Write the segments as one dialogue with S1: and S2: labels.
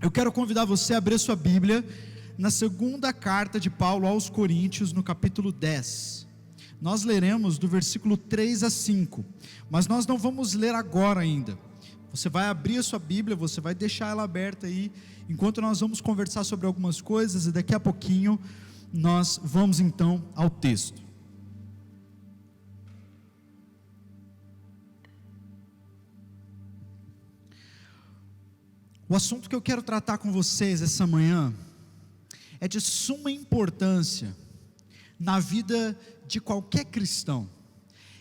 S1: Eu quero convidar você a abrir sua Bíblia na segunda carta de Paulo aos Coríntios, no capítulo 10. Nós leremos do versículo 3 a 5, mas nós não vamos ler agora ainda. Você vai abrir a sua Bíblia, você vai deixar ela aberta aí, enquanto nós vamos conversar sobre algumas coisas, e daqui a pouquinho nós vamos então ao texto. O assunto que eu quero tratar com vocês essa manhã é de suma importância na vida de qualquer cristão.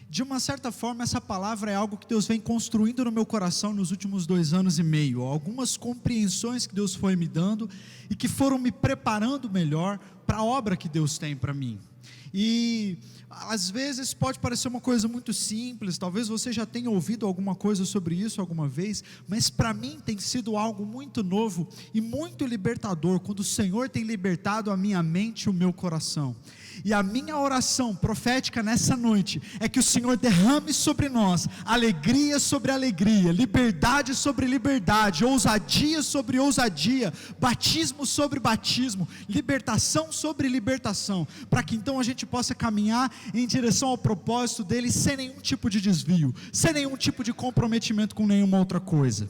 S1: De uma certa forma, essa palavra é algo que Deus vem construindo no meu coração nos últimos 2 anos e meio. Algumas compreensões que Deus foi me dando e que foram me preparando melhor para a obra que Deus tem para mim. E às vezes pode parecer uma coisa muito simples, talvez você já tenha ouvido alguma coisa sobre isso alguma vez, mas para mim tem sido algo muito novo e muito libertador, quando o Senhor tem libertado a minha mente e o meu coração. E a minha oração profética nessa noite é que o Senhor derrame sobre nós alegria sobre alegria, liberdade sobre liberdade, ousadia sobre ousadia, batismo sobre batismo, libertação sobre libertação, para que então a gente possa caminhar em direção ao propósito dele sem nenhum tipo de desvio, sem nenhum tipo de comprometimento com nenhuma outra coisa.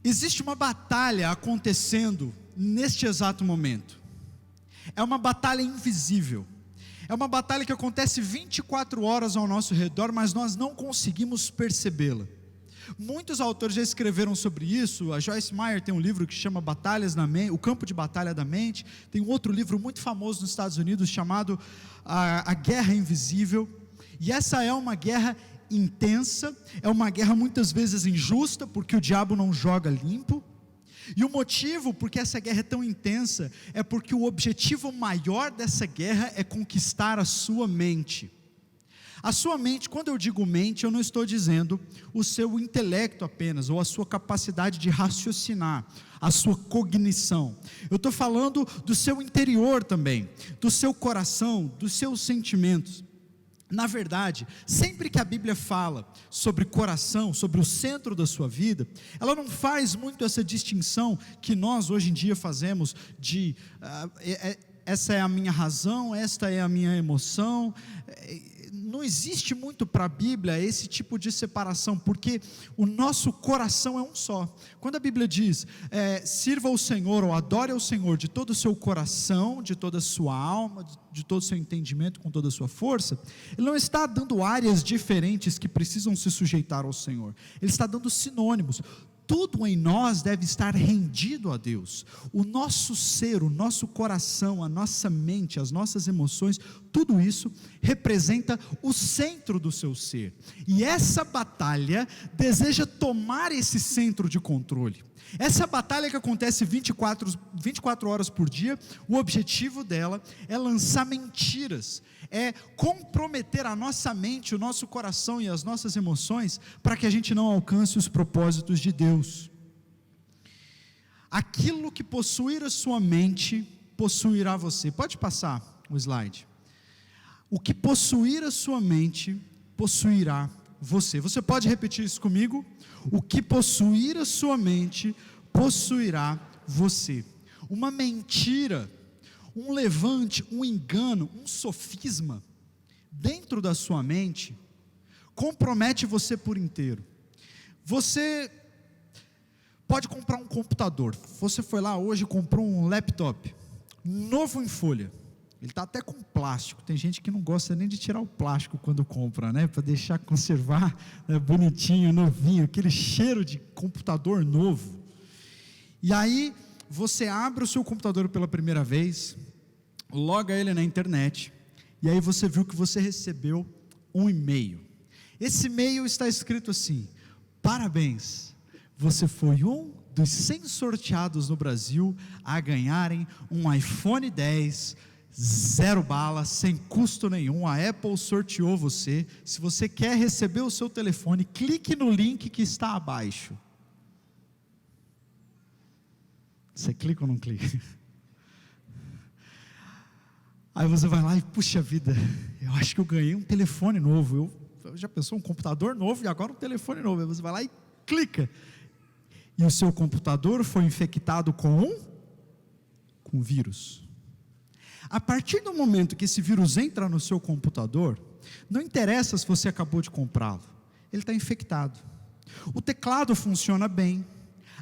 S1: Existe uma batalha acontecendo neste exato momento. É uma batalha invisível, é uma batalha que acontece 24 horas ao nosso redor, mas nós não conseguimos percebê-la. Muitos autores já escreveram sobre isso. A Joyce Meyer tem um livro que chama Batalhas na Mente, O Campo de Batalha da Mente. Tem um outro livro muito famoso nos Estados Unidos chamado A Guerra Invisível. E essa é uma guerra intensa, é uma guerra muitas vezes injusta, porque o diabo não joga limpo. E o motivo porque essa guerra é tão intensa é porque o objetivo maior dessa guerra é conquistar a sua mente. A sua mente, quando eu digo mente, eu não estou dizendo o seu intelecto apenas, ou a sua capacidade de raciocinar, a sua cognição. Eu estou falando do seu interior também, do seu coração, dos seus sentimentos. Na verdade, sempre que a Bíblia fala sobre coração, sobre o centro da sua vida, ela não faz muito essa distinção que nós hoje em dia fazemos de essa é a minha razão, esta é a minha emoção. Não existe muito para a Bíblia esse tipo de separação, porque o nosso coração é um só. Quando a Bíblia diz, sirva ao Senhor ou adore ao Senhor de todo o seu coração, de toda a sua alma, de todo o seu entendimento, com toda a sua força, Ele não está dando áreas diferentes que precisam se sujeitar ao Senhor, Ele está dando sinônimos. Tudo em nós deve estar rendido a Deus. O nosso ser, o nosso coração, a nossa mente, as nossas emoções, tudo isso representa o centro do seu ser. E essa batalha deseja tomar esse centro de controle. Essa batalha que acontece 24 horas por dia, o objetivo dela é lançar mentiras, é comprometer a nossa mente, o nosso coração e as nossas emoções, para que a gente não alcance os propósitos de Deus. Aquilo que possuir a sua mente, possuirá você. Pode passar o slide. O que possuir a sua mente, possuirá você. Você pode repetir isso comigo? O que possuir a sua mente, possuirá você. Uma mentira, um levante, um engano, um sofisma, dentro da sua mente, compromete você por inteiro. Você pode comprar um computador. Você foi lá hoje e comprou um laptop, novo em folha. Ele está até com plástico. Tem gente que não gosta nem de tirar o plástico quando compra, né? Para deixar conservar, né, bonitinho, novinho, aquele cheiro de computador novo. E aí você abre o seu computador pela primeira vez, loga ele na internet, e aí você viu que você recebeu um e-mail. Esse e-mail está escrito assim: parabéns, você foi um dos 100 sorteados no Brasil a ganharem um iPhone 10, 0 bala, sem custo nenhum. A Apple sorteou você. Se você quer receber o seu telefone, clique no link que está abaixo. Você clica ou não clica? Aí você vai lá e, puxa vida, eu acho que eu ganhei um telefone novo. Eu já pensou, um computador novo e agora um telefone novo. Aí você vai lá e clica. e o seu computador foi infectado com vírus. A partir do momento que esse vírus entra no seu computador, não interessa se você acabou de comprá-lo, ele está infectado. O teclado funciona bem,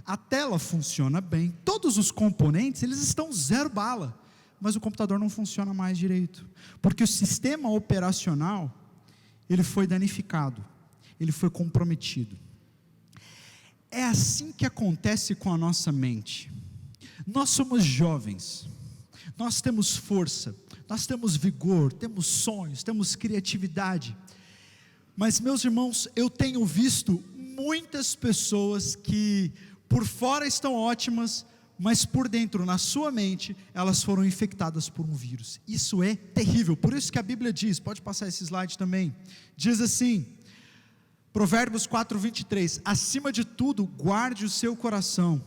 S1: a tela funciona bem, todos os componentes, eles estão zero bala, mas o computador não funciona mais direito, porque o sistema operacional, ele foi danificado, ele foi comprometido. É assim que acontece com a nossa mente. Nós somos jovens, nós temos força, nós temos vigor, temos sonhos, temos criatividade, mas meus irmãos, eu tenho visto muitas pessoas que por fora estão ótimas, mas por dentro, na sua mente, elas foram infectadas por um vírus. Isso é terrível, por isso que a Bíblia diz, pode passar esse slide também, diz assim, Provérbios 4:23, acima de tudo, guarde o seu coração,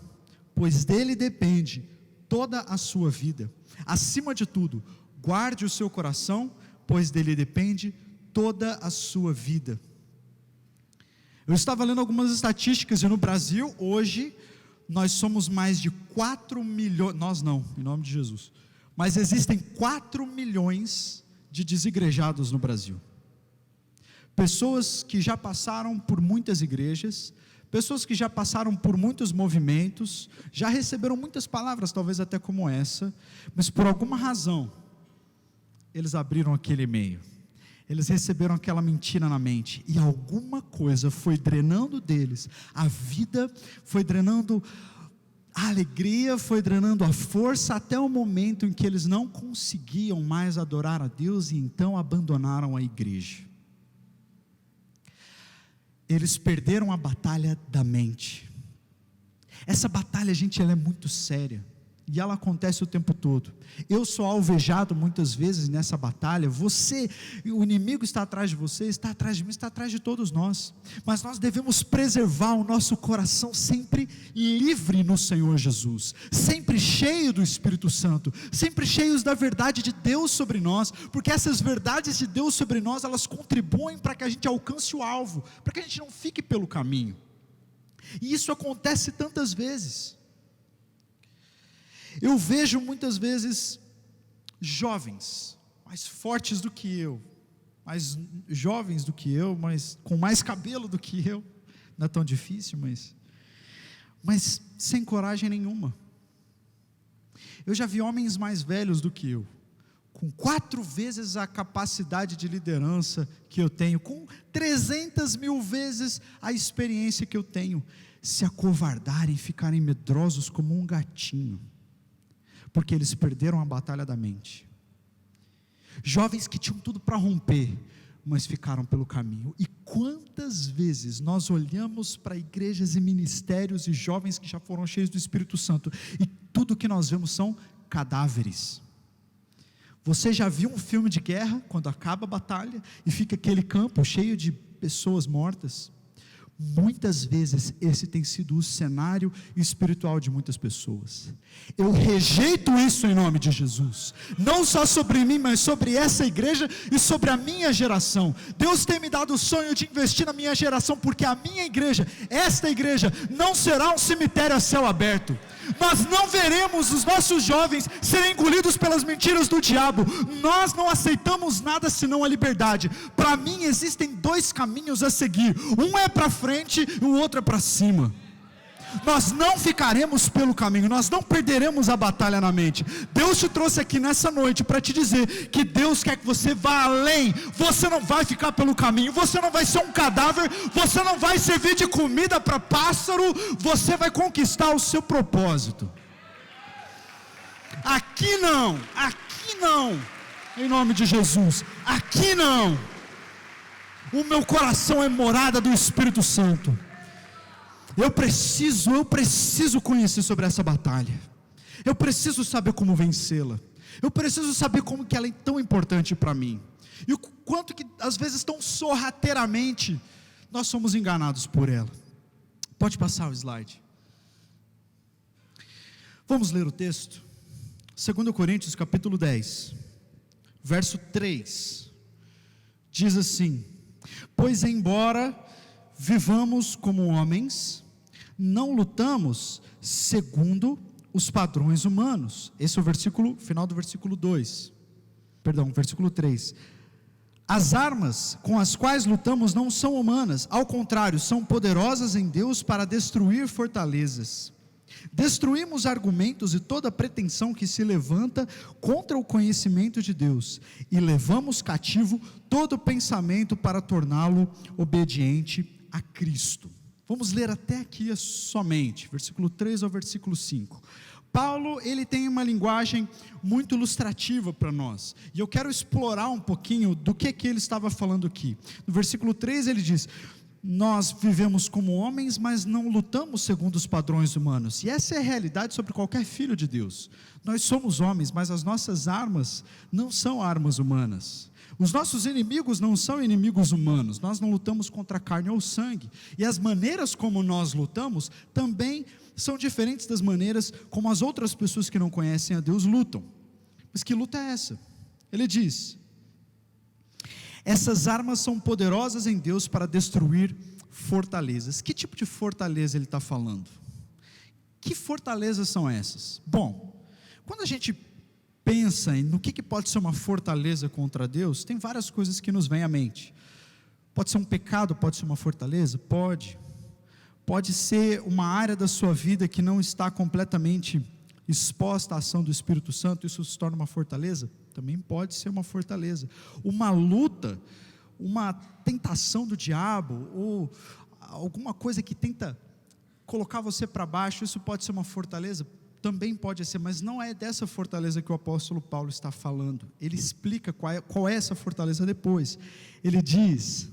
S1: pois dele depende toda a sua vida. Acima de tudo, guarde o seu coração, pois dele depende toda a sua vida. Eu estava lendo algumas estatísticas, e no Brasil, hoje, nós somos mais de 4 milhões, nós não, em nome de Jesus, mas existem 4 milhões de desigrejados no Brasil. Pessoas que já passaram por muitas igrejas, pessoas que já passaram por muitos movimentos, já receberam muitas palavras, talvez até como essa, mas por alguma razão, eles abriram aquele e-mail, eles receberam aquela mentira na mente, e alguma coisa foi drenando deles, a vida foi drenando a alegria, foi drenando a força, até o momento em que eles não conseguiam mais adorar a Deus, e então abandonaram a igreja. Eles perderam a batalha da mente. Essa batalha, gente, ela é muito séria, e ela acontece o tempo todo. Eu sou alvejado muitas vezes nessa batalha. O inimigo está atrás de você, está atrás de mim, está atrás de todos nós, mas nós devemos preservar o nosso coração sempre livre no Senhor Jesus, sempre cheio do Espírito Santo, sempre cheios da verdade de Deus sobre nós, porque essas verdades de Deus sobre nós, elas contribuem para que a gente alcance o alvo, para que a gente não fique pelo caminho. E isso acontece tantas vezes. Eu vejo muitas vezes jovens, mais fortes do que eu, mais jovens do que eu, mas com mais cabelo do que eu, não é tão difícil, mas sem coragem nenhuma. Eu já vi homens mais velhos do que eu, com 4 vezes a capacidade de liderança que eu tenho, com 300 mil vezes a experiência que eu tenho, se acovardarem, ficarem medrosos como um gatinho, porque eles perderam a batalha da mente. Jovens que tinham tudo para romper, mas ficaram pelo caminho. E quantas vezes nós olhamos para igrejas e ministérios e jovens que já foram cheios do Espírito Santo, e tudo que nós vemos são cadáveres. Você já viu um filme de guerra, quando acaba a batalha, e fica aquele campo cheio de pessoas mortas? Muitas vezes esse tem sido o cenário espiritual de muitas pessoas. Eu rejeito isso em nome de Jesus, não só sobre mim, mas sobre essa igreja e sobre a minha geração. Deus tem me dado o sonho de investir na minha geração, porque a minha igreja, esta igreja, não será um cemitério a céu aberto. Nós não veremos os nossos jovens serem engolidos pelas mentiras do diabo. Nós não aceitamos nada senão a liberdade. Para mim existem 2 caminhos a seguir, um é para frente e o outro é para cima. Nós não ficaremos pelo caminho, nós não perderemos a batalha na mente. Deus te trouxe aqui nessa noite para te dizer que Deus quer que você vá além. Você não vai ficar pelo caminho, você não vai ser um cadáver, você não vai servir de comida para pássaro, você vai conquistar o seu propósito. Aqui não, em nome de Jesus, aqui não. O meu coração é morada do Espírito Santo. Eu preciso conhecer sobre essa batalha. Eu preciso saber como vencê-la. Eu preciso saber como que ela é tão importante para mim. E o quanto que às vezes tão sorrateiramente nós somos enganados por ela. Pode passar o slide. Vamos ler o texto. 2 Coríntios capítulo 10, verso 3. Diz assim: pois embora vivamos como homens, não lutamos segundo os padrões humanos. Esse é o versículo, final do versículo 2, perdão, versículo 3. As armas com as quais lutamos não são humanas, ao contrário, são poderosas em Deus para destruir fortalezas. Destruímos argumentos e toda pretensão que se levanta contra o conhecimento de Deus, e levamos cativo todo pensamento para torná-lo obediente a Cristo. Vamos ler até aqui somente, versículo 3 ao versículo 5. Paulo, ele tem uma linguagem muito ilustrativa para nós, e eu quero explorar um pouquinho do que ele estava falando aqui. No versículo 3 ele diz: nós vivemos como homens, mas não lutamos segundo os padrões humanos. E essa é a realidade sobre qualquer filho de Deus. Nós somos homens, mas as nossas armas não são armas humanas. Os nossos inimigos não são inimigos humanos. Nós não lutamos contra a carne ou sangue. E as maneiras como nós lutamos também são diferentes das maneiras como as outras pessoas que não conhecem a Deus lutam. Mas que luta é essa? Ele diz: essas armas são poderosas em Deus para destruir fortalezas. Que tipo de fortaleza ele está falando? Que fortalezas são essas? Bom, quando a gente pensa no que pode ser uma fortaleza contra Deus, tem várias coisas que nos vêm à mente. Pode ser um pecado, pode ser uma fortaleza? Pode ser uma área da sua vida que não está completamente exposta à ação do Espírito Santo, isso se torna uma fortaleza? Também pode ser uma fortaleza. Uma luta, uma tentação do diabo, ou alguma coisa que tenta colocar você para baixo, isso pode ser uma fortaleza? Também pode ser, mas não é dessa fortaleza que o apóstolo Paulo está falando. Ele explica qual é essa fortaleza depois. Ele diz,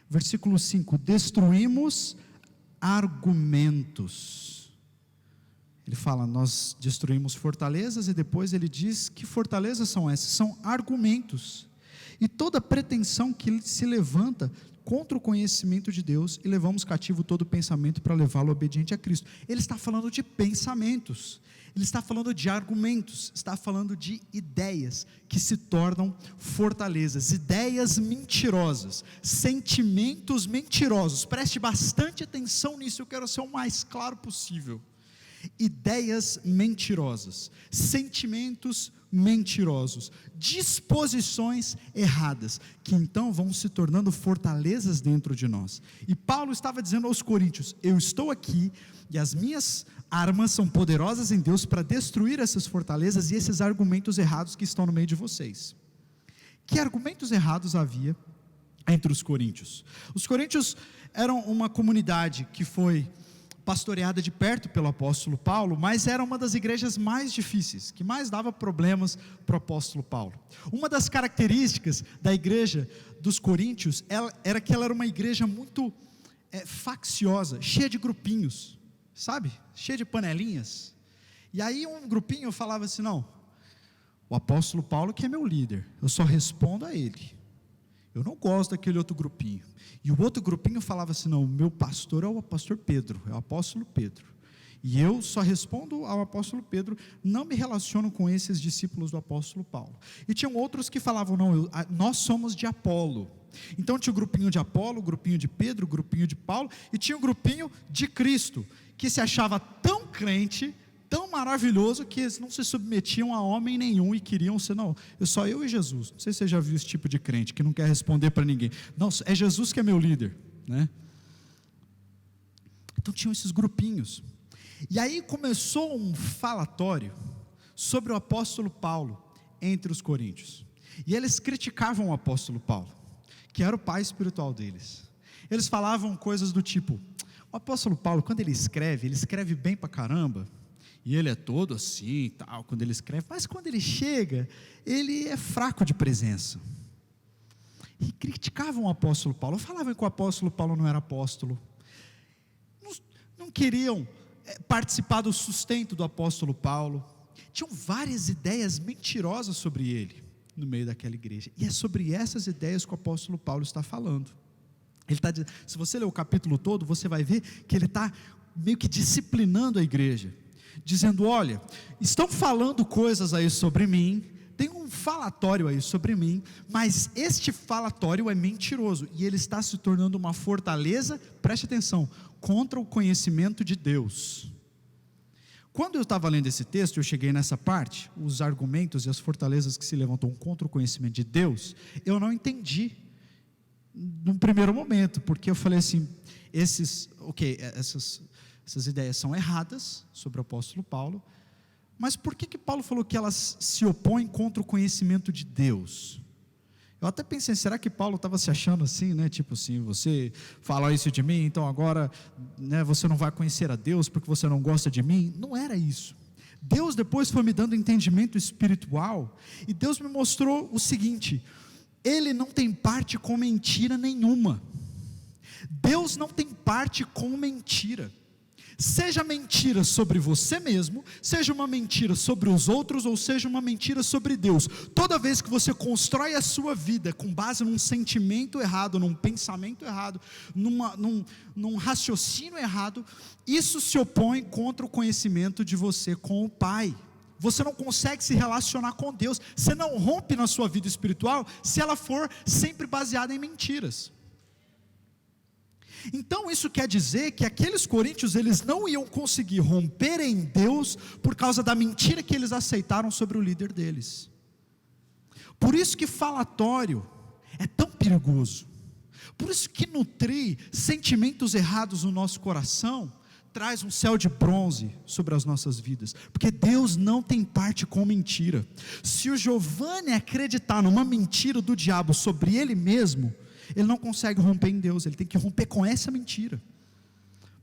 S1: versículo 5: destruímos argumentos. Ele fala, nós destruímos fortalezas, e depois ele diz, que fortalezas são essas? São argumentos, e toda pretensão que se levanta contra o conhecimento de Deus, e levamos cativo todo pensamento para levá-lo obediente a Cristo. Ele está falando de pensamentos, ele está falando de argumentos, está falando de ideias que se tornam fortalezas, ideias mentirosas, sentimentos mentirosos. Preste bastante atenção nisso, eu quero ser o mais claro possível. Ideias mentirosas, sentimentos mentirosos, disposições erradas, que então vão se tornando fortalezas dentro de nós. E Paulo estava dizendo aos coríntios: eu estou aqui, e as minhas armas são poderosas em Deus para destruir essas fortalezas e esses argumentos errados que estão no meio de vocês. Que argumentos errados havia entre os coríntios? Os coríntios eram uma comunidade que foi pastoreada de perto pelo apóstolo Paulo, mas era uma das igrejas mais difíceis, que mais dava problemas para o apóstolo Paulo. Uma das características da igreja dos coríntios era que ela era uma igreja muito facciosa, cheia de grupinhos, sabe? Cheia de panelinhas. E aí um grupinho falava assim: não, o apóstolo Paulo que é meu líder, eu só respondo a ele, eu não gosto daquele outro grupinho. E o outro grupinho falava assim: não, o meu pastor é o pastor Pedro, é o apóstolo Pedro, e eu só respondo ao apóstolo Pedro, não me relaciono com esses discípulos do apóstolo Paulo. E tinham outros que falavam: não, nós somos de Apolo. Então tinha o grupinho de Apolo, o grupinho de Pedro, o grupinho de Paulo, e tinha o grupinho de Cristo, que se achava tão crente, tão maravilhoso, que eles não se submetiam a homem nenhum e queriam ser, não, só eu e Jesus. Não sei se você já viu esse tipo de crente, que não quer responder para ninguém. Não, é Jesus que é meu líder, né? Então tinham esses grupinhos, e aí começou um falatório sobre o apóstolo Paulo entre os coríntios, e eles criticavam o apóstolo Paulo, que era o pai espiritual deles. Eles falavam coisas do tipo: o apóstolo Paulo, quando ele escreve bem pra caramba, e ele é todo assim e tal, quando ele escreve, mas quando ele chega, ele é fraco de presença. E criticavam o apóstolo Paulo, falavam que o apóstolo Paulo não era apóstolo, não queriam participar do sustento do apóstolo Paulo, tinham várias ideias mentirosas sobre ele, no meio daquela igreja, e é sobre essas ideias que o apóstolo Paulo está falando. Ele está dizendo, se você ler o capítulo todo, você vai ver que ele está meio que disciplinando a igreja, dizendo: olha, estão falando coisas aí sobre mim, tem um falatório aí sobre mim, mas este falatório é mentiroso, e ele está se tornando uma fortaleza, preste atenção, contra o conhecimento de Deus. Quando eu estava lendo esse texto, eu cheguei nessa parte, os argumentos e as fortalezas que se levantam contra o conhecimento de Deus, eu não entendi num primeiro momento, porque eu falei assim, essas ideias são erradas sobre o apóstolo Paulo, mas por que Paulo falou que elas se opõem contra o conhecimento de Deus? Eu até pensei, será que Paulo estava se achando assim, né? Tipo assim, você fala isso de mim, então agora, né, você não vai conhecer a Deus porque você não gosta de mim? Não era isso. Deus depois foi me dando entendimento espiritual, e Deus me mostrou o seguinte: Ele não tem parte com mentira nenhuma. Deus não tem parte com mentira. Seja mentira sobre você mesmo, seja uma mentira sobre os outros, ou seja uma mentira sobre Deus. Toda vez que você constrói a sua vida com base num sentimento errado, num pensamento errado, num raciocínio errado, isso se opõe contra o conhecimento de você com o Pai. Você não consegue se relacionar com Deus. Você não rompe na sua vida espiritual se ela for sempre baseada em mentiras. Então isso quer dizer que aqueles coríntios, eles não iam conseguir romper em Deus por causa da mentira que eles aceitaram sobre o líder deles. Por isso que falatório é tão perigoso. Por isso que nutrir sentimentos errados no nosso coração traz um céu de bronze sobre as nossas vidas, porque Deus não tem parte com mentira. Se o Giovanni acreditar numa mentira do diabo sobre ele mesmo, ele não consegue romper em Deus, ele tem que romper com essa mentira,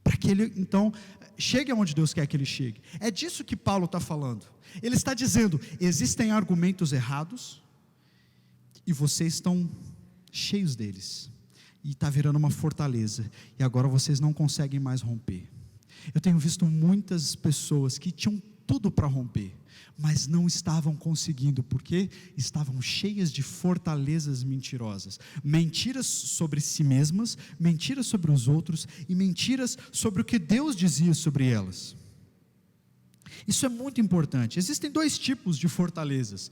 S1: para que ele então chegue aonde Deus quer que ele chegue. É disso que Paulo está falando. Ele está dizendo, existem argumentos errados, e vocês estão cheios deles, e está virando uma fortaleza, e agora vocês não conseguem mais romper. Eu tenho visto muitas pessoas que tinham tudo para romper, mas não estavam conseguindo, porque estavam cheias de fortalezas mentirosas, mentiras sobre si mesmas, mentiras sobre os outros, e mentiras sobre o que Deus dizia sobre elas. Isso é muito importante. Existem dois tipos de fortalezas,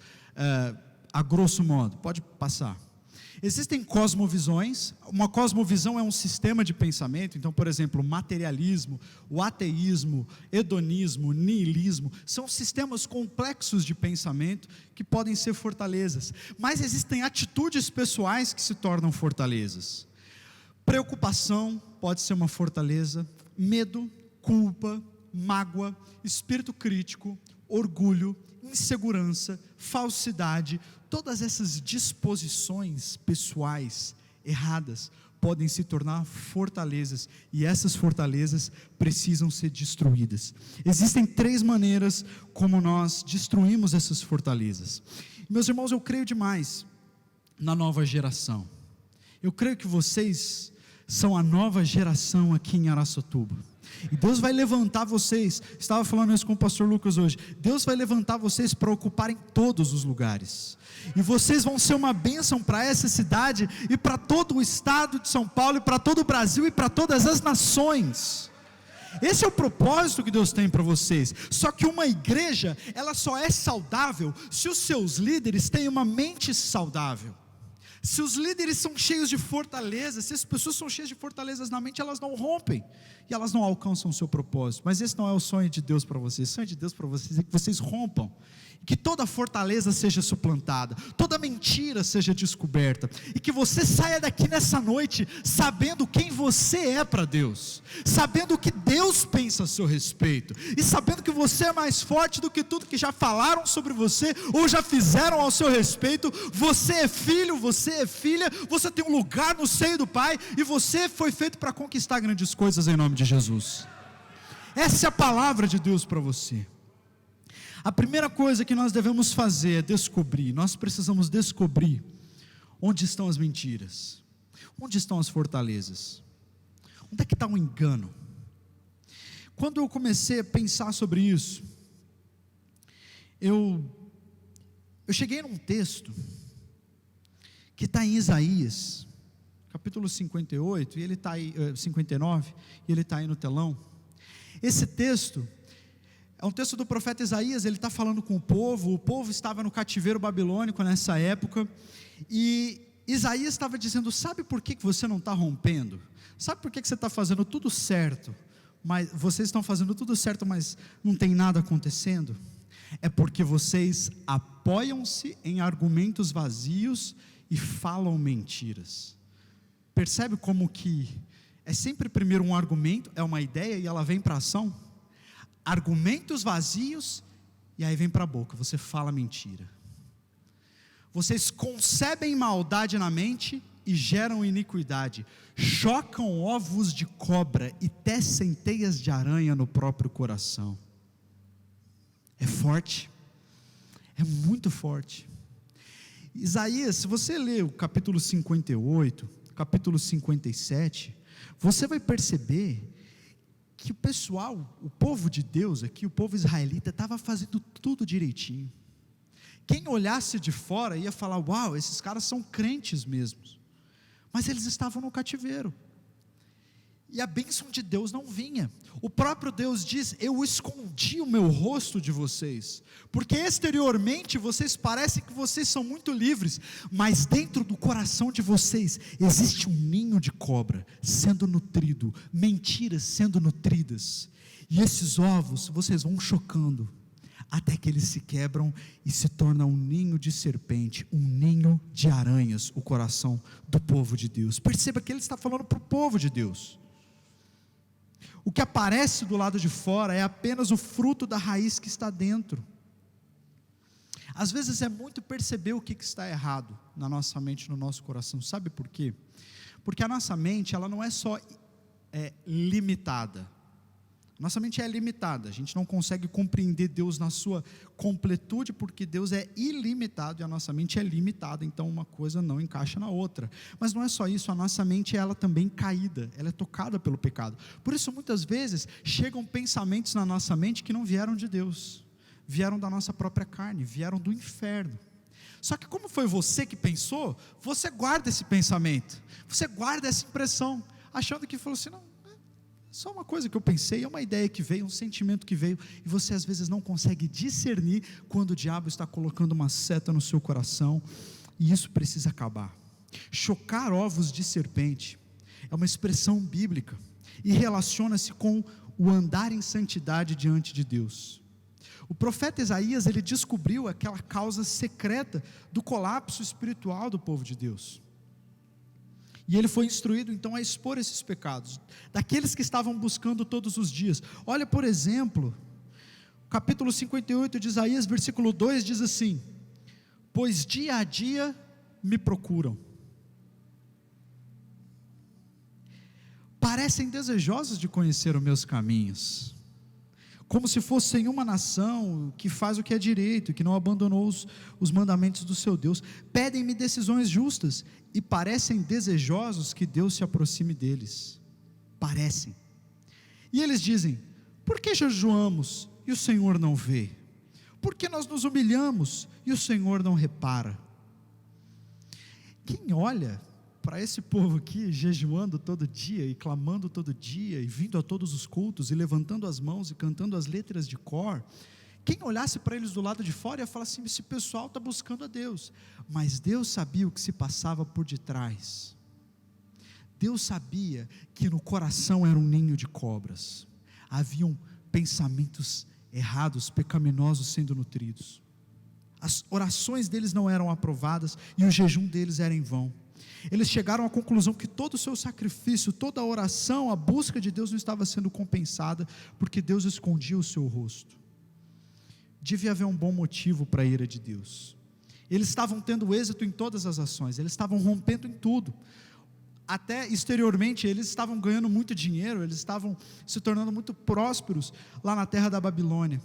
S1: a grosso modo, pode passar. Existem cosmovisões. Uma cosmovisão é um sistema de pensamento. Então, por exemplo, o materialismo, o ateísmo, hedonismo, niilismo, são sistemas complexos de pensamento que podem ser fortalezas. Mas existem atitudes pessoais que se tornam fortalezas. Preocupação pode ser uma fortaleza, medo, culpa, mágoa, espírito crítico, orgulho, insegurança, falsidade, todas essas disposições pessoais erradas podem se tornar fortalezas, e essas fortalezas precisam ser destruídas. Existem 3 maneiras como nós destruímos essas fortalezas. Meus irmãos, eu creio demais na nova geração. Eu creio que vocês são a nova geração aqui em Araçatuba. E Deus vai levantar vocês, estava falando isso com o pastor Lucas hoje, Deus vai levantar vocês para ocuparem todos os lugares, e vocês vão ser uma bênção para essa cidade, e para todo o estado de São Paulo, e para todo o Brasil, e para todas as nações. Esse é o propósito que Deus tem para vocês. Só que uma igreja, ela só é saudável se os seus líderes têm uma mente saudável. Se os líderes são cheios de fortaleza, se as pessoas são cheias de fortalezas na mente, elas não rompem, e elas não alcançam o seu propósito. Mas esse não é o sonho de Deus para vocês. O sonho de Deus para vocês é que vocês rompam, que toda fortaleza seja suplantada, toda mentira seja descoberta, e que você saia daqui nessa noite sabendo quem você é para Deus, sabendo o que Deus pensa a seu respeito, e sabendo que você é mais forte do que tudo que já falaram sobre você, ou já fizeram ao seu respeito. Você é filho, você é filha, você tem um lugar no seio do Pai, e você foi feito para conquistar grandes coisas em nome de Jesus. Essa é a palavra de Deus para você. A primeira coisa que nós devemos fazer é descobrir. Nós precisamos descobrir onde estão as mentiras, onde estão as fortalezas, onde é que está o engano. Quando eu comecei a pensar sobre isso, eu cheguei num texto que está em Isaías, capítulo 58, e ele está aí, 59, e ele está aí no telão. Esse texto é um texto do profeta Isaías. Ele está falando com o povo estava no cativeiro babilônico nessa época, e Isaías estava dizendo: sabe por que você não está rompendo? Sabe por que você está fazendo tudo certo? Mas vocês estão fazendo tudo certo, mas não tem nada acontecendo? É porque vocês apoiam-se em argumentos vazios e falam mentiras. Percebe como que é sempre primeiro um argumento, é uma ideia e ela vem para a ação? Argumentos vazios e aí vem para a boca, você fala mentira. Vocês concebem maldade na mente e geram iniquidade, chocam ovos de cobra e tecem teias de aranha no próprio coração. É forte, é muito forte. Isaías, se você ler o capítulo 58, capítulo 57, você vai perceber que o pessoal, o povo de Deus aqui, o povo israelita, estava fazendo tudo direitinho. Quem olhasse de fora ia falar: uau, esses caras são crentes mesmos. Mas eles estavam no cativeiro, e a bênção de Deus não vinha. O próprio Deus diz: eu escondi o meu rosto de vocês, porque exteriormente vocês parecem que vocês são muito livres, mas dentro do coração de vocês existe um ninho de cobra sendo nutrido, mentiras sendo nutridas, e esses ovos vocês vão chocando, até que eles se quebram e se tornam um ninho de serpente, um ninho de aranhas, o coração do povo de Deus. Perceba que ele está falando para o povo de Deus. O que aparece do lado de fora é apenas o fruto da raiz que está dentro. Às vezes é muito perceber o que está errado na nossa mente, no nosso coração. Sabe por quê? Porque a nossa mente, ela não é só limitada. Nossa mente é limitada, a gente não consegue compreender Deus na sua completude, porque Deus é ilimitado e a nossa mente é limitada, então uma coisa não encaixa na outra. Mas não é só isso, a nossa mente ela também caída, ela é tocada pelo pecado. Por isso muitas vezes chegam pensamentos na nossa mente que não vieram de Deus, vieram da nossa própria carne, vieram do inferno. Só que como foi você que pensou, você guarda esse pensamento, você guarda essa impressão, achando que falou assim: não, só uma coisa que eu pensei, é uma ideia que veio, um sentimento que veio, e você às vezes não consegue discernir quando o diabo está colocando uma seta no seu coração, e isso precisa acabar. Chocar ovos de serpente é uma expressão bíblica, e relaciona-se com o andar em santidade diante de Deus. O profeta Isaías, ele descobriu aquela causa secreta do colapso espiritual do povo de Deus. E ele foi instruído então a expor esses pecados, daqueles que estavam buscando todos os dias. Olha, por exemplo, capítulo 58 de Isaías, versículo 2 diz assim: pois dia a dia me procuram, parecem desejosos de conhecer os meus caminhos, como se fossem uma nação que faz o que é direito, que não abandonou os mandamentos do seu Deus. Pedem-me decisões justas e parecem desejosos que Deus se aproxime deles. Parecem. E eles dizem: por que jejuamos e o Senhor não vê? Por que nós nos humilhamos e o Senhor não repara? Quem olha para esse povo aqui, jejuando todo dia, e clamando todo dia, e vindo a todos os cultos, e levantando as mãos, e cantando as letras de cor, quem olhasse para eles do lado de fora, ia falar assim: esse pessoal está buscando a Deus. Mas Deus sabia o que se passava por detrás. Deus sabia que no coração era um ninho de cobras, haviam pensamentos errados, pecaminosos sendo nutridos, as orações deles não eram aprovadas, e o jejum deles era em vão. Eles chegaram à conclusão que todo o seu sacrifício, toda a oração, a busca de Deus não estava sendo compensada, porque Deus escondia o seu rosto. Devia haver um bom motivo para a ira de Deus. Eles estavam tendo êxito em todas as ações, eles estavam rompendo em tudo, até exteriormente eles estavam ganhando muito dinheiro, eles estavam se tornando muito prósperos lá na terra da Babilônia.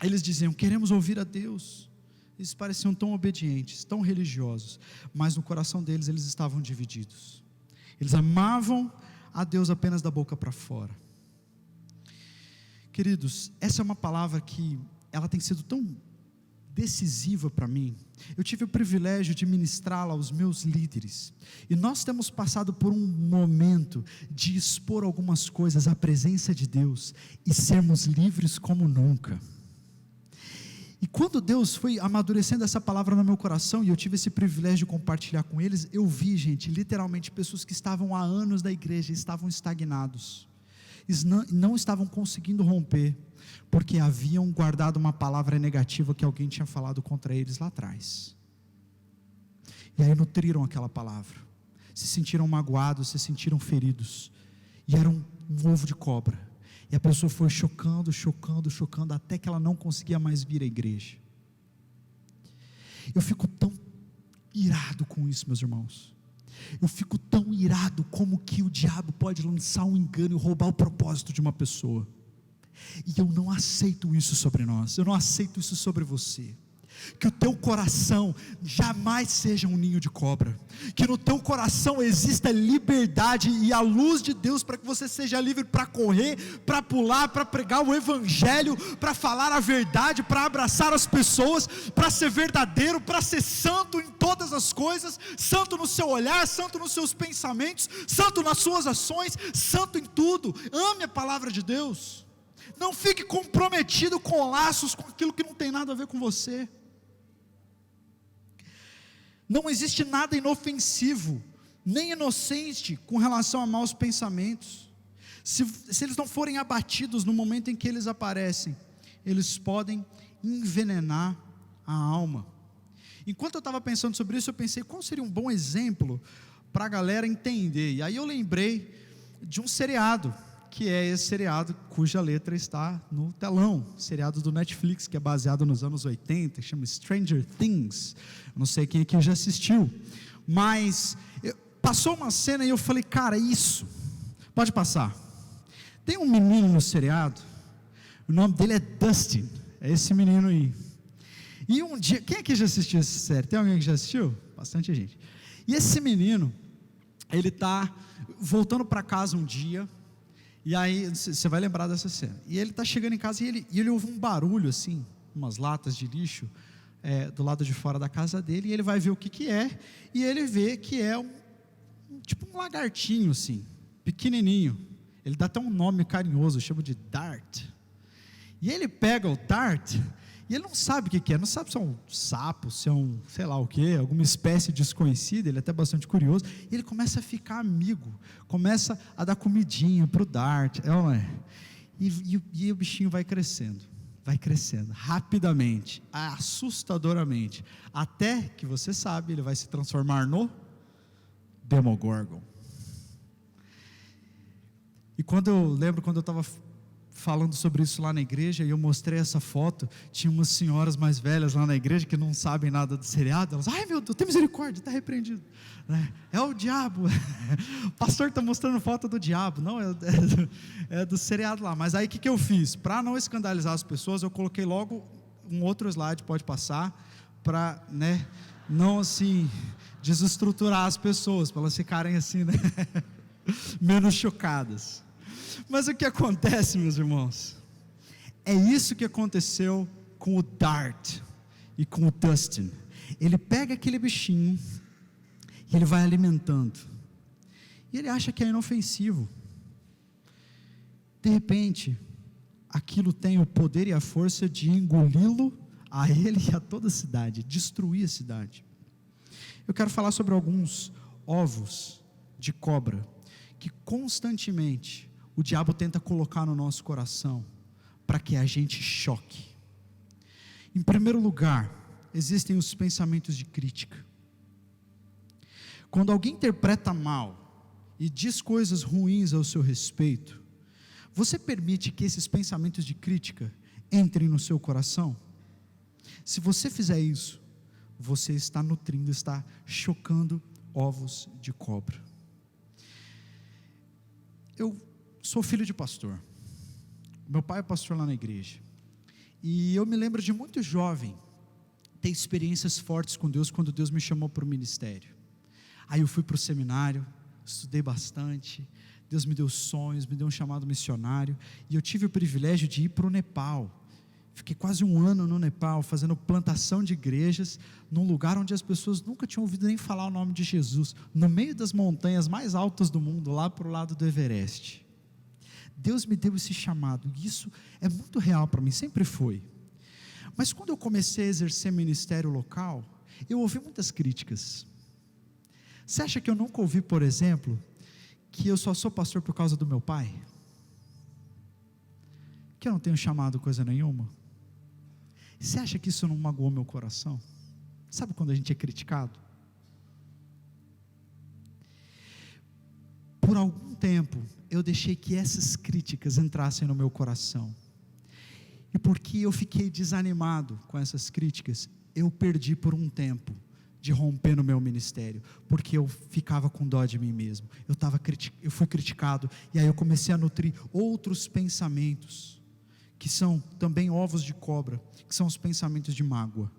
S1: Eles diziam: queremos ouvir a Deus. Eles pareciam tão obedientes, tão religiosos, mas no coração deles eles estavam divididos. Eles amavam a Deus apenas da boca para fora. Queridos, essa é uma palavra que ela tem sido tão decisiva para mim. Eu tive o privilégio de ministrá-la aos meus líderes, e nós temos passado por um momento de expor algumas coisas à presença de Deus e sermos livres como nunca. E quando Deus foi amadurecendo essa palavra no meu coração, e eu tive esse privilégio de compartilhar com eles, eu vi, gente, literalmente pessoas que estavam há anos na igreja, estavam estagnados, eles não estavam conseguindo romper, porque haviam guardado uma palavra negativa que alguém tinha falado contra eles lá atrás. E aí nutriram aquela palavra, se sentiram magoados, se sentiram feridos, e era um ovo de cobra. E a pessoa foi chocando, até que ela não conseguia mais vir à igreja. Eu fico tão irado com isso, meus irmãos. Eu fico tão irado como que o diabo pode lançar um engano e roubar o propósito de uma pessoa. E eu não aceito isso sobre nós, eu não aceito isso sobre você. Que o teu coração jamais seja um ninho de cobra, que no teu coração exista liberdade e a luz de Deus, para que você seja livre para correr, para pular, para pregar o evangelho, para falar a verdade, para abraçar as pessoas, para ser verdadeiro, para ser santo em todas as coisas, santo no seu olhar, santo nos seus pensamentos, santo nas suas ações, santo em tudo. Ame a palavra de Deus, não fique comprometido com laços, com aquilo que não tem nada a ver com você. Não existe nada inofensivo, nem inocente com relação a maus pensamentos. Se eles não forem abatidos no momento em que eles aparecem, eles podem envenenar a alma. Enquanto eu estava pensando sobre isso, eu pensei, qual seria um bom exemplo para a galera entender? E aí eu lembrei de um seriado, que é esse seriado cuja letra está no telão, seriado do Netflix, que é baseado nos anos 80, que chama Stranger Things. Não sei quem aqui já assistiu, mas passou uma cena e eu falei, cara, isso, pode passar. Tem um menino no seriado, o nome dele é Dustin, é esse menino aí. E um dia, quem aqui já assistiu essa série? Tem alguém que já assistiu? Bastante gente. E esse menino, ele está voltando para casa um dia, e aí, você vai lembrar dessa cena, e ele está chegando em casa e ele ouve um barulho assim, umas latas de lixo, do lado de fora da casa dele, e ele vai ver o que é, e ele vê que é tipo um lagartinho assim, pequenininho, ele dá até um nome carinhoso, chama de Dart, e ele pega o Dart, e ele não sabe o que é, não sabe se é um sapo, se é um, sei lá o que, alguma espécie desconhecida, ele é até bastante curioso, e ele começa a ficar amigo, começa a dar comidinha para o Dart, e o bichinho vai crescendo, rapidamente, assustadoramente, até que você sabe, ele vai se transformar no Demogorgon. E quando eu estava falando sobre isso lá na igreja, e eu mostrei essa foto, tinha umas senhoras mais velhas lá na igreja, que não sabem nada do seriado, elas, ai meu Deus, tem misericórdia, está repreendido, é o diabo, o pastor está mostrando foto do diabo, não, é do seriado lá, mas aí o que eu fiz, para não escandalizar as pessoas, eu coloquei logo um outro slide, pode passar, para, não assim, desestruturar as pessoas, para elas ficarem assim, menos chocadas. Mas o que acontece, meus irmãos, é isso que aconteceu com o Dart e com o Dustin. Ele pega aquele bichinho e ele vai alimentando, e ele acha que é inofensivo. De repente, aquilo tem o poder e a força de engoli-lo, a ele e a toda a cidade, destruir a cidade. Eu quero falar sobre alguns ovos de cobra que constantemente o diabo tenta colocar no nosso coração, para que a gente choque. Em primeiro lugar, existem os pensamentos de crítica. Quando alguém interpreta mal, e diz coisas ruins ao seu respeito, você permite que esses pensamentos de crítica entrem no seu coração? Se você fizer isso, você está nutrindo, está chocando ovos de cobra. Eu sou filho de pastor, meu pai é pastor lá na igreja, e eu me lembro de muito jovem, ter experiências fortes com Deus, quando Deus me chamou para o ministério. Aí eu fui para o seminário, estudei bastante, Deus me deu sonhos, me deu um chamado missionário, e eu tive o privilégio de ir para o Nepal. Fiquei quase um ano no Nepal, fazendo plantação de igrejas, num lugar onde as pessoas nunca tinham ouvido nem falar o nome de Jesus, no meio das montanhas mais altas do mundo, lá para o lado do Everest. Deus me deu esse chamado, e isso é muito real para mim, sempre foi. Mas quando eu comecei a exercer ministério local, eu ouvi muitas críticas. Você acha que eu nunca ouvi, por exemplo, que eu só sou pastor por causa do meu pai? Que eu não tenho chamado coisa nenhuma? Você acha que isso não magoou meu coração? Sabe quando a gente é criticado? Por algum tempo, eu deixei que essas críticas entrassem no meu coração. E porque eu fiquei desanimado com essas críticas, eu perdi por um tempo de romper no meu ministério, porque eu ficava com dó de mim mesmo. Eu fui criticado, e aí eu comecei a nutrir outros pensamentos, que são também ovos de cobra, que são os pensamentos de mágoa.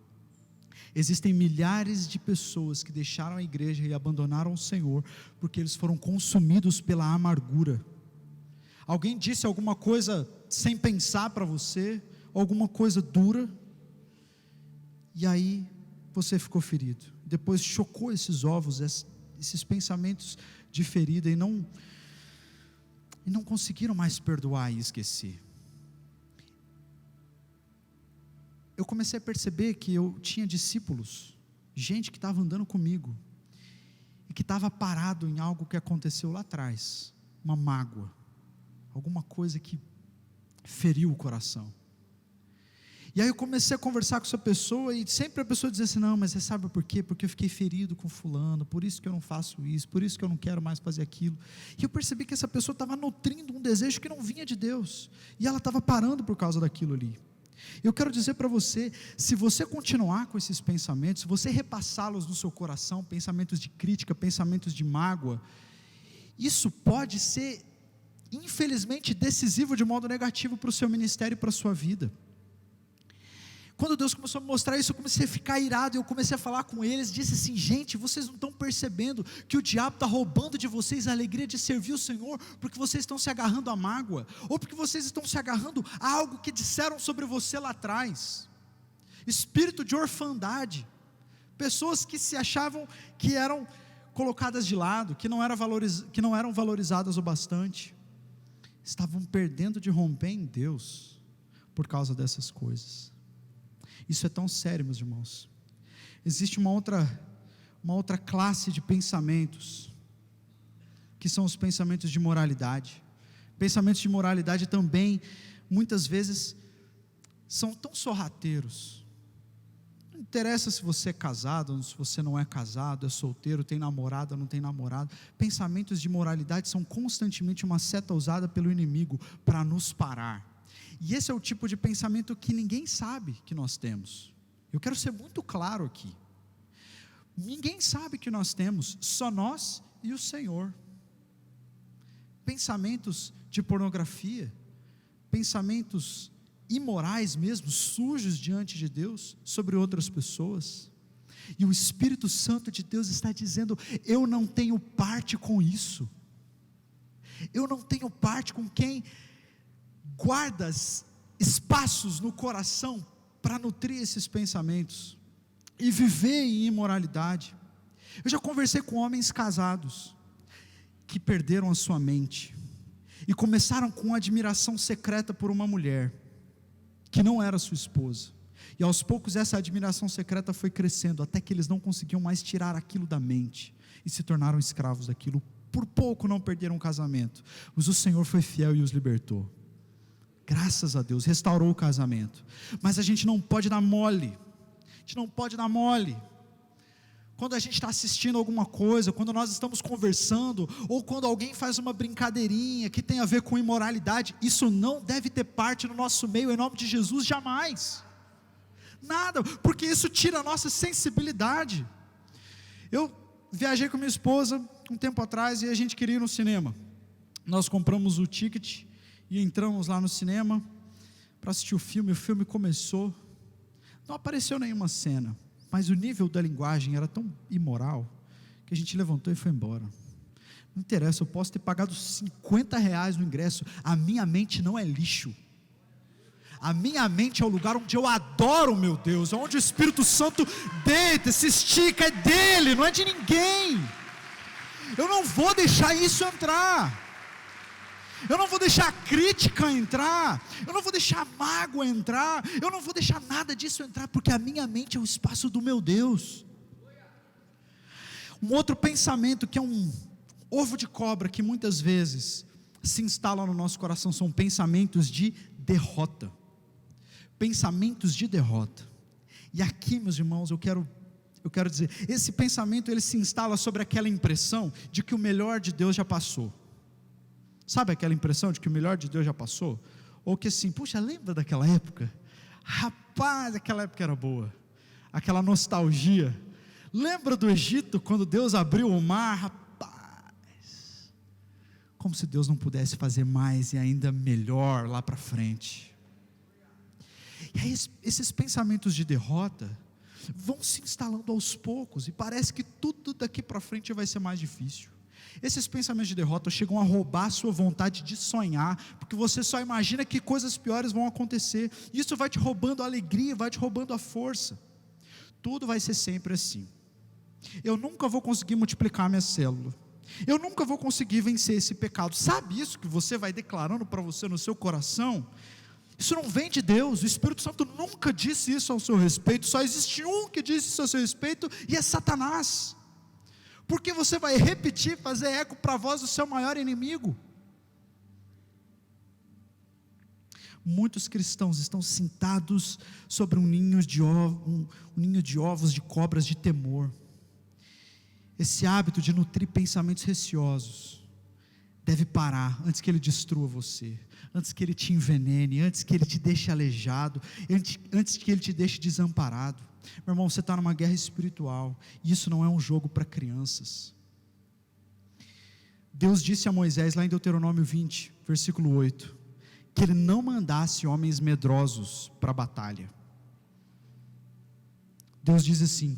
S1: Existem milhares de pessoas que deixaram a igreja e abandonaram o Senhor, porque eles foram consumidos pela amargura. Alguém disse alguma coisa sem pensar para você, alguma coisa dura, e aí você ficou ferido. Depois chocou esses ovos, esses pensamentos de ferida, e não conseguiram mais perdoar e esquecer. Eu comecei a perceber que eu tinha discípulos, gente que estava andando comigo, e que estava parado em algo que aconteceu lá atrás, uma mágoa, alguma coisa que feriu o coração. E aí eu comecei a conversar com essa pessoa, e sempre a pessoa dizia assim: não, mas você sabe por quê? Porque eu fiquei ferido com fulano, por isso que eu não faço isso, por isso que eu não quero mais fazer aquilo. E eu percebi que essa pessoa estava nutrindo um desejo que não vinha de Deus, e ela estava parando por causa daquilo ali. Eu quero dizer para você, se você continuar com esses pensamentos, se você repassá-los no seu coração, pensamentos de crítica, pensamentos de mágoa, isso pode ser, infelizmente, decisivo de modo negativo para o seu ministério e para a sua vida. Quando Deus começou a me mostrar isso, eu comecei a ficar irado, e eu comecei a falar com eles, disse assim: gente, vocês não estão percebendo que o diabo está roubando de vocês a alegria de servir o Senhor, porque vocês estão se agarrando à mágoa, ou porque vocês estão se agarrando a algo que disseram sobre você lá atrás. Espírito de orfandade, pessoas que se achavam que eram colocadas de lado, que não eram valorizadas o bastante, estavam perdendo de romper em Deus, por causa dessas coisas. Isso é tão sério, meus irmãos. Existe uma outra classe de pensamentos, que são os pensamentos de moralidade. Pensamentos de moralidade também, muitas vezes, são tão sorrateiros. Não interessa se você é casado, se você não é casado, é solteiro, tem namorada, não tem namorado. Pensamentos de moralidade são constantemente uma seta usada pelo inimigo para nos parar. E esse é o tipo de pensamento que ninguém sabe que nós temos. Eu quero ser muito claro aqui. Ninguém sabe que nós temos, só nós e o Senhor. Pensamentos de pornografia, pensamentos imorais mesmo, sujos diante de Deus, sobre outras pessoas. E o Espírito Santo de Deus está dizendo: eu não tenho parte com isso. Eu não tenho parte com quem guarda espaços no coração para nutrir esses pensamentos e viver em imoralidade. Eu já conversei com homens casados que perderam a sua mente e começaram com admiração secreta por uma mulher que não era sua esposa, e aos poucos essa admiração secreta foi crescendo, até que eles não conseguiam mais tirar aquilo da mente e se tornaram escravos daquilo. Por pouco não perderam o casamento, mas o Senhor foi fiel e os libertou. Graças a Deus, restaurou o casamento. Mas a gente não pode dar mole. A gente não pode dar mole. Quando a gente está assistindo alguma coisa, quando nós estamos conversando, ou quando alguém faz uma brincadeirinha que tem a ver com imoralidade, isso não deve ter parte no nosso meio, em nome de Jesus, jamais. Nada, porque isso tira a nossa sensibilidade. Eu viajei com minha esposa um tempo atrás e a gente queria ir no cinema. Nós compramos o ticket e entramos lá no cinema para assistir o filme começou, não apareceu nenhuma cena, mas o nível da linguagem era tão imoral, que a gente levantou e foi embora. Não interessa, eu posso ter pagado R$50 no ingresso, a minha mente não é lixo, a minha mente é o lugar onde eu adoro meu Deus, onde o Espírito Santo deita, se estica, é dele, não é de ninguém. Eu não vou deixar isso entrar. eu não vou deixar a crítica entrar, eu não vou deixar a mágoa entrar, eu não vou deixar nada disso entrar, porque a minha mente é o espaço do meu Deus. Um outro pensamento que é um ovo de cobra, que muitas vezes se instala no nosso coração, são pensamentos de derrota. Pensamentos de derrota. E aqui, meus irmãos, eu quero dizer, esse pensamento ele se instala sobre aquela impressão de que o melhor de Deus já passou. Sabe aquela impressão de que o melhor de Deus já passou? Ou que assim, puxa, lembra daquela época? Rapaz, aquela época era boa. Aquela nostalgia. Lembra do Egito, quando Deus abriu o mar? Rapaz, como se Deus não pudesse fazer mais e ainda melhor lá para frente. E aí esses pensamentos de derrota vão se instalando aos poucos, e parece que tudo daqui para frente vai ser mais difícil. Esses pensamentos de derrota chegam a roubar a sua vontade de sonhar, porque você só imagina que coisas piores vão acontecer, e isso vai te roubando a alegria, vai te roubando a força. Tudo vai ser sempre assim. Eu nunca vou conseguir multiplicar minha célula, eu nunca vou conseguir vencer esse pecado. Sabe isso que você vai declarando para você no seu coração? Isso não vem de Deus. O Espírito Santo nunca disse isso ao seu respeito. Só existe um que disse isso ao seu respeito, e é Satanás. Porque você vai repetir, fazer eco para a voz do seu maior inimigo. Muitos cristãos estão sentados sobre um ninho de ovos de cobras de temor. Esse hábito de nutrir pensamentos receosos deve parar antes que ele destrua você, antes que ele te envenene, antes que ele te deixe aleijado, antes que ele te deixe desamparado. Meu irmão, você está numa guerra espiritual, e isso não é um jogo para crianças. Deus disse a Moisés lá em Deuteronômio 20, versículo 8, que ele não mandasse homens medrosos para a batalha. Deus diz assim: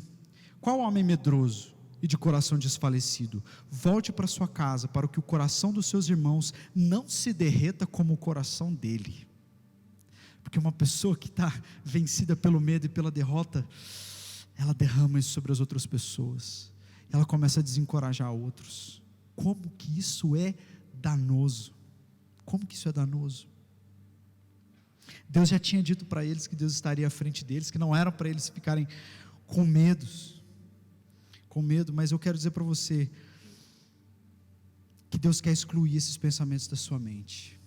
S1: qual homem medroso e de coração desfalecido? Volte para sua casa, para que o coração dos seus irmãos não se derreta como o coração dele. Porque uma pessoa que está vencida pelo medo e pela derrota, ela derrama isso sobre as outras pessoas, ela começa a desencorajar outros. Como que isso é danoso? Como que isso é danoso? Deus já tinha dito para eles que Deus estaria à frente deles, que não era para eles ficarem com medo, mas eu quero dizer para você que Deus quer excluir esses pensamentos da sua mente.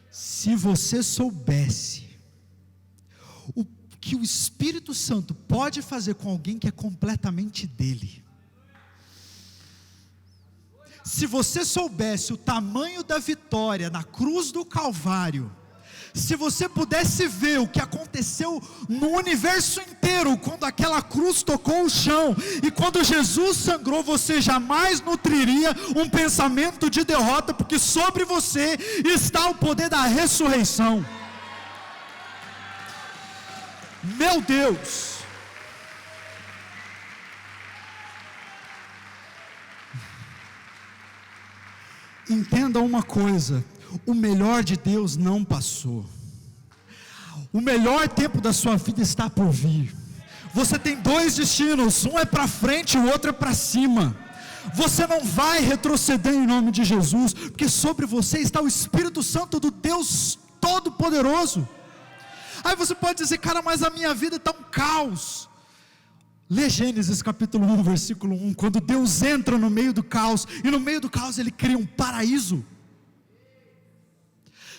S1: Se você soubesse o que o Espírito Santo pode fazer com alguém que é completamente dele, se você soubesse o tamanho da vitória na cruz do Calvário, se você pudesse ver o que aconteceu no universo inteiro, quando aquela cruz tocou o chão, e quando Jesus sangrou, você jamais nutriria um pensamento de derrota, porque sobre você está o poder da ressurreição. Meu Deus! Entenda uma coisa: o melhor de Deus não passou. O melhor tempo da sua vida está por vir. Você tem dois destinos, um é para frente, o outro é para cima. Você não vai retroceder em nome de Jesus, porque sobre você está o Espírito Santo do Deus Todo-Poderoso. Aí você pode dizer: cara, mas a minha vida está um caos. Lê Gênesis capítulo 1, versículo 1, quando Deus entra no meio do caos, e no meio do caos Ele cria um paraíso.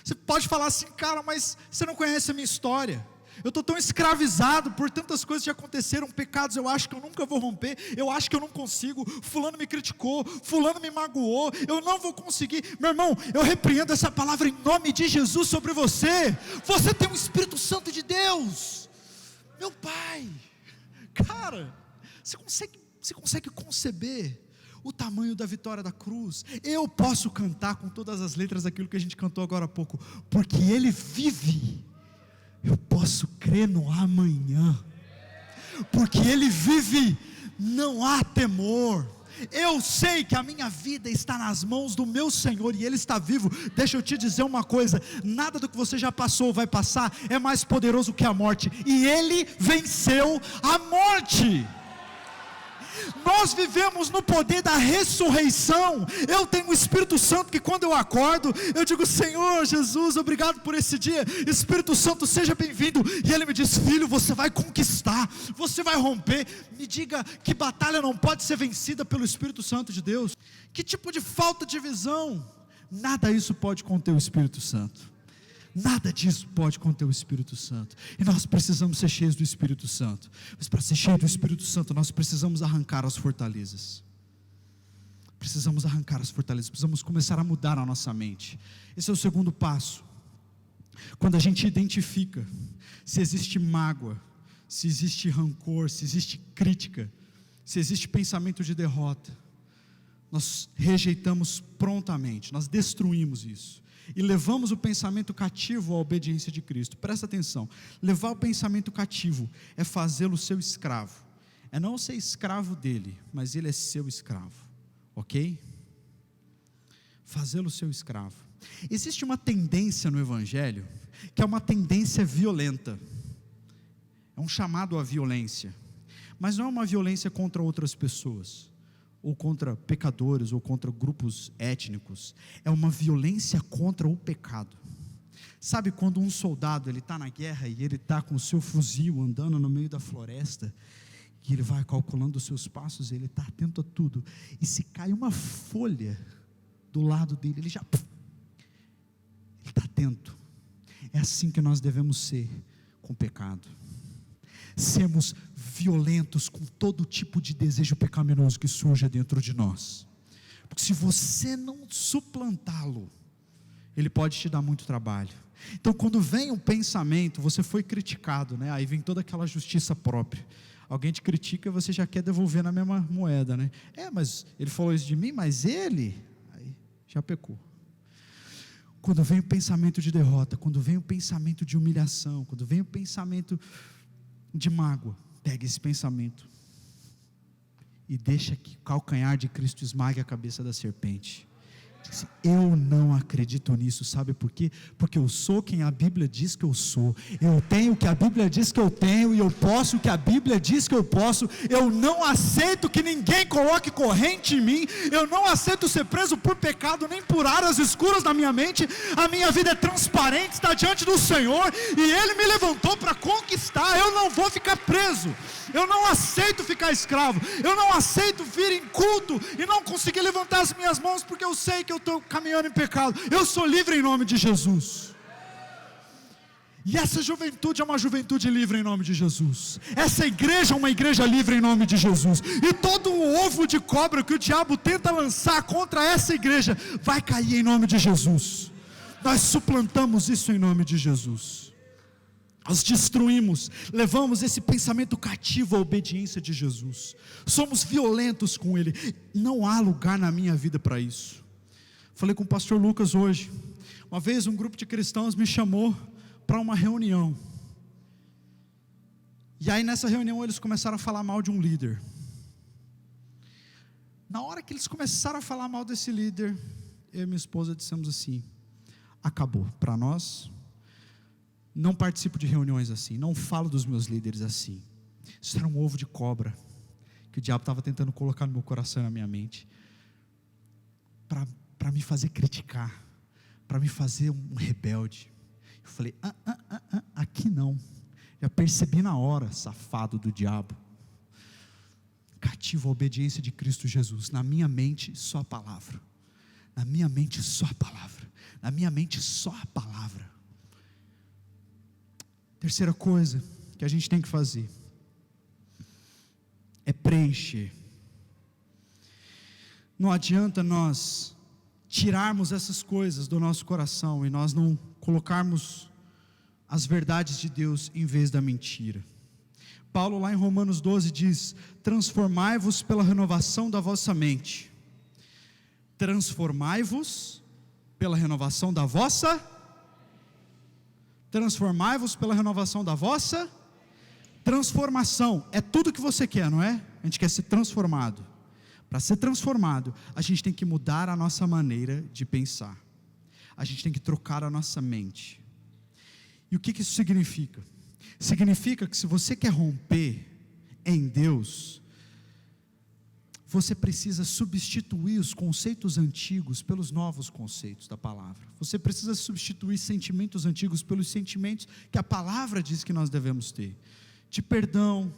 S1: Você pode falar assim: cara, mas você não conhece a minha história, eu estou tão escravizado por tantas coisas que aconteceram, pecados eu acho que eu nunca vou romper, eu acho que eu não consigo, fulano me criticou, fulano me magoou, eu não vou conseguir. Meu irmão, eu repreendo essa palavra em nome de Jesus sobre você. Você tem o Espírito Santo de Deus, meu Pai. Cara, você consegue conceber o tamanho da vitória da cruz? Eu posso cantar com todas as letras aquilo que a gente cantou agora há pouco, porque Ele vive. Eu posso crer no amanhã, porque Ele vive, não há temor. eu sei que a minha vida está nas mãos do meu Senhor e Ele está vivo. Deixa eu te dizer uma coisa: nada do que você já passou ou vai passar é mais poderoso que a morte, e Ele venceu a morte. Nós vivemos no poder da ressurreição. Eu tenho o Espírito Santo que quando eu acordo, eu digo: Senhor Jesus, obrigado por esse dia, Espírito Santo, seja bem-vindo. E Ele me diz: filho, você vai conquistar, você vai romper. Me diga, que batalha não pode ser vencida pelo Espírito Santo de Deus? Que tipo de falta de visão? Nada disso pode conter o Espírito Santo. Nada disso pode conter o Espírito Santo. E nós precisamos ser cheios do Espírito Santo. Mas para ser cheio do Espírito Santo, nós precisamos arrancar as fortalezas. Precisamos arrancar as fortalezas. Precisamos começar a mudar a nossa mente. Esse é o segundo passo. Quando a gente identifica se existe mágoa, se existe rancor, se existe crítica, se existe pensamento de derrota, nós rejeitamos prontamente, nós destruímos isso. E levamos o pensamento cativo à obediência de Cristo. Presta atenção: levar o pensamento cativo é fazê-lo seu escravo. É não ser escravo dele, mas ele é seu escravo, ok? Fazê-lo seu escravo. Existe uma tendência no Evangelho, que é uma tendência violenta. É um chamado à violência. Mas não é uma violência contra outras pessoas, ou contra pecadores, ou contra grupos étnicos. É uma violência contra o pecado. Sabe quando um soldado está na guerra e ele está com o seu fuzil andando no meio da floresta, e ele vai calculando os seus passos, ele está atento a tudo, e se cai uma folha do lado dele, ele está atento. É assim que nós devemos ser com o pecado. Sermos violentos com todo tipo de desejo pecaminoso que surja dentro de nós, porque se você não suplantá-lo, ele pode te dar muito trabalho. Então quando vem um pensamento, você foi criticado, né? Aí vem toda aquela justiça própria. Alguém te critica e você já quer devolver na mesma moeda, né? Mas ele falou isso de mim, mas ele, aí já pecou. Quando vem o pensamento de derrota, quando vem o pensamento de humilhação, quando vem o pensamento de mágoa, pega esse pensamento e deixa que o calcanhar de Cristo esmague a cabeça da serpente. Eu não acredito nisso, sabe por quê? Porque eu sou quem a Bíblia diz que eu sou, eu tenho o que a Bíblia diz que eu tenho, e eu posso o que a Bíblia diz que eu posso. Eu não aceito que ninguém coloque corrente em mim, eu não aceito ser preso por pecado, nem por áreas escuras na minha mente. A minha vida é transparente, está diante do Senhor, e Ele me levantou para conquistar. Eu não vou ficar preso, eu não aceito ficar escravo, eu não aceito vir em culto e não conseguir levantar as minhas mãos, porque eu sei que eu estou caminhando em pecado. Eu sou livre em nome de Jesus. E essa juventude é uma juventude livre em nome de Jesus. Essa igreja é uma igreja livre em nome de Jesus. E todo o ovo de cobra que o diabo tenta lançar contra essa igreja vai cair em nome de Jesus. Nós suplantamos isso em nome de Jesus. Nós destruímos, levamos esse pensamento cativo à obediência de Jesus. Somos violentos com Ele. Não há lugar na minha vida para isso. Falei com o pastor Lucas hoje. Uma vez um grupo de cristãos me chamou para uma reunião. E aí nessa reunião eles começaram a falar mal de um líder. Na hora que eles começaram a falar mal desse líder, eu e minha esposa dissemos assim: acabou, para nós, não participo de reuniões assim, não falo dos meus líderes assim. Isso era um ovo de cobra, que o diabo estava tentando colocar no meu coração e na minha mente, para me fazer criticar, para me fazer um rebelde. Eu falei: aqui não. Já percebi na hora, safado do diabo. Cativo a obediência de Cristo Jesus. Na minha mente só a palavra. Na minha mente só a palavra. Na minha mente só a palavra. Terceira coisa que a gente tem que fazer é preencher. Não adianta nós tirarmos essas coisas do nosso coração e nós não colocarmos as verdades de Deus em vez da mentira. Paulo lá em Romanos 12 diz: transformai-vos pela renovação da vossa mente. Transformai-vos pela renovação da vossa. Transformai-vos pela renovação da vossa. Transformação é tudo que você quer, não é? A gente quer ser transformado. Para ser transformado, a gente tem que mudar a nossa maneira de pensar. A gente tem que trocar a nossa mente. E o que isso significa? Significa que se você quer romper em Deus, você precisa substituir os conceitos antigos pelos novos conceitos da palavra. Você precisa substituir sentimentos antigos pelos sentimentos que a palavra diz que nós devemos ter. De perdão,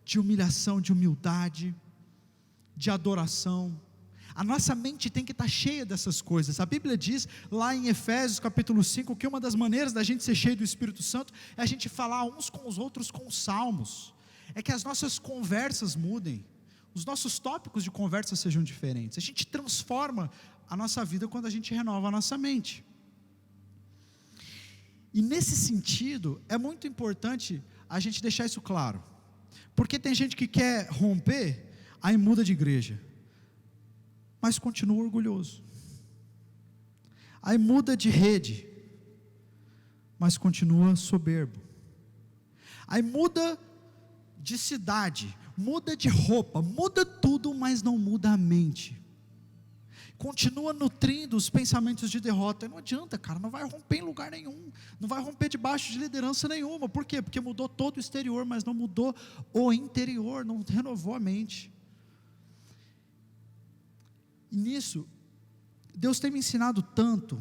S1: de humilhação, de humildade, de adoração. A nossa mente tem que estar cheia dessas coisas. A Bíblia diz lá em Efésios capítulo 5, que uma das maneiras da gente ser cheio do Espírito Santo é a gente falar uns com os outros com salmos. É que as nossas conversas mudem, os nossos tópicos de conversa sejam diferentes. A gente transforma a nossa vida quando a gente renova a nossa mente. E nesse sentido, é muito importante a gente deixar isso claro. Porque tem gente que quer romper, aí muda de igreja, mas continua orgulhoso. Aí muda de rede, mas continua soberbo. Aí muda de cidade, muda de roupa, muda tudo, mas não muda a mente. Continua nutrindo os pensamentos de derrota. E não adianta, cara, não vai romper em lugar nenhum, não vai romper debaixo de liderança nenhuma. Por quê? Porque mudou todo o exterior, mas não mudou o interior, não renovou a mente. E nisso, Deus tem me ensinado tanto.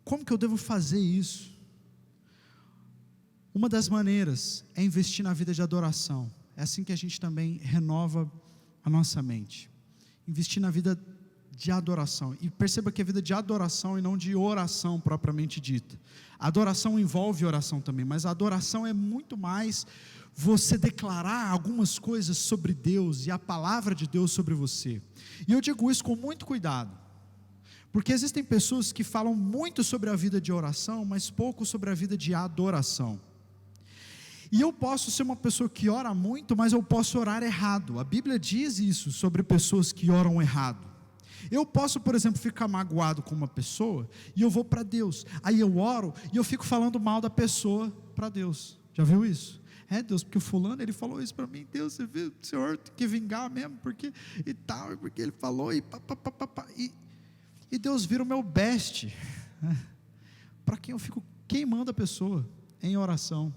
S1: Como que eu devo fazer isso? Uma das maneiras é investir na vida de adoração. É assim que a gente também renova a nossa mente. Investir na vida de adoração. E perceba que é vida de adoração e não de oração propriamente dita. A adoração envolve oração também, mas a adoração é muito mais você declarar algumas coisas sobre Deus e a palavra de Deus sobre você. E eu digo isso com muito cuidado, porque existem pessoas que falam muito sobre a vida de oração, mas pouco sobre a vida de adoração. E eu posso ser uma pessoa que ora muito, mas eu posso orar errado. A Bíblia diz isso sobre pessoas que oram errado. Eu posso, por exemplo, ficar magoado com uma pessoa e eu vou para Deus. Aí eu oro e eu fico falando mal da pessoa para Deus. Já viu isso? É, Deus, porque o fulano, ele falou isso para mim. Deus, você viu, o Senhor tem que vingar mesmo, porque e tal, porque ele falou e e Deus vira o meu best, né? Para quem eu fico queimando a pessoa em oração.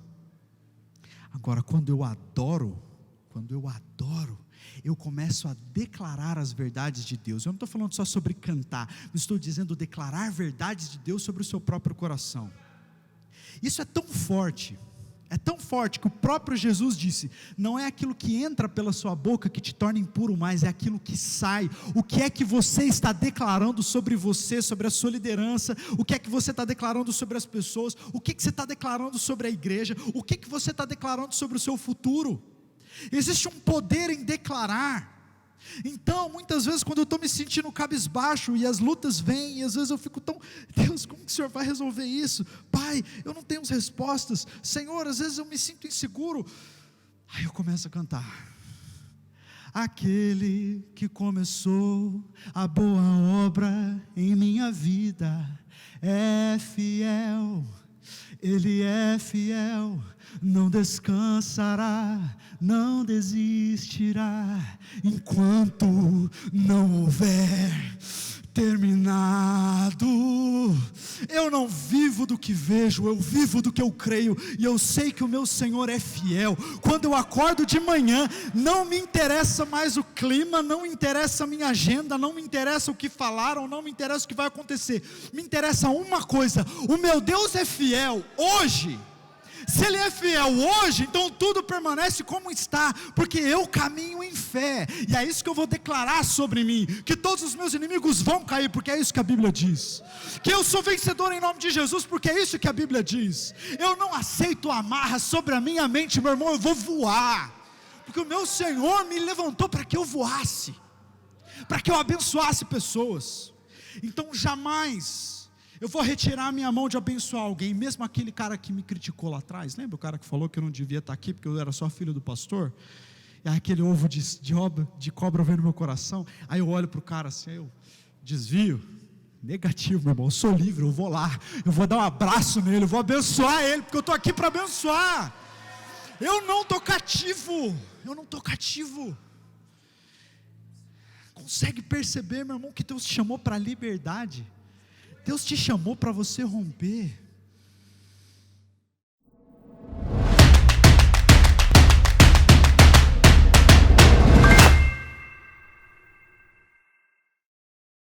S1: Agora, quando eu adoro, eu começo a declarar as verdades de Deus. Eu não estou falando só sobre cantar, eu estou dizendo declarar verdades de Deus sobre o seu próprio coração. Isso é tão forte que o próprio Jesus disse: não é aquilo que entra pela sua boca que te torna impuro, mas é aquilo que sai. O que é que você está declarando sobre você, sobre a sua liderança? O que é que você está declarando sobre as pessoas? O que você está declarando sobre a igreja? O que você está declarando sobre o seu futuro? Existe um poder em declarar. Então, muitas vezes quando eu estou me sentindo cabisbaixo e as lutas vêm, e às vezes eu fico tão, Deus, como que o Senhor vai resolver isso? Pai, eu não tenho as respostas. Senhor, às vezes eu me sinto inseguro. Aí eu começo a cantar. Aquele que começou a boa obra em minha vida é fiel. Ele é fiel, não descansará, não desistirá, enquanto não houver terminado. Eu não vivo do que vejo, eu vivo do que eu creio, e eu sei que o meu Senhor é fiel. Quando eu acordo de manhã, não me interessa mais o clima, não me interessa a minha agenda, não me interessa o que falaram, não me interessa o que vai acontecer, me interessa uma coisa: o meu Deus é fiel hoje. Se Ele é fiel hoje, então tudo permanece como está, porque eu caminho em fé, e é isso que eu vou declarar sobre mim, que todos os meus inimigos vão cair, porque é isso que a Bíblia diz, que eu sou vencedor em nome de Jesus, porque é isso que a Bíblia diz. Eu não aceito amarras sobre a minha mente, meu irmão, eu vou voar, porque o meu Senhor me levantou para que eu voasse, para que eu abençoasse pessoas. Então jamais eu vou retirar minha mão de abençoar alguém, mesmo aquele cara que me criticou lá atrás. Lembra o cara que falou que eu não devia estar aqui porque eu era só filho do pastor? E aí aquele ovo de cobra veio no meu coração. Aí eu olho para o cara assim, eu desvio. Negativo, meu irmão, eu sou livre, eu vou lá, eu vou dar um abraço nele, eu vou abençoar ele, porque eu estou aqui para abençoar. Eu não estou cativo. Consegue perceber, meu irmão, que Deus te chamou para a liberdade? Deus te chamou para você romper.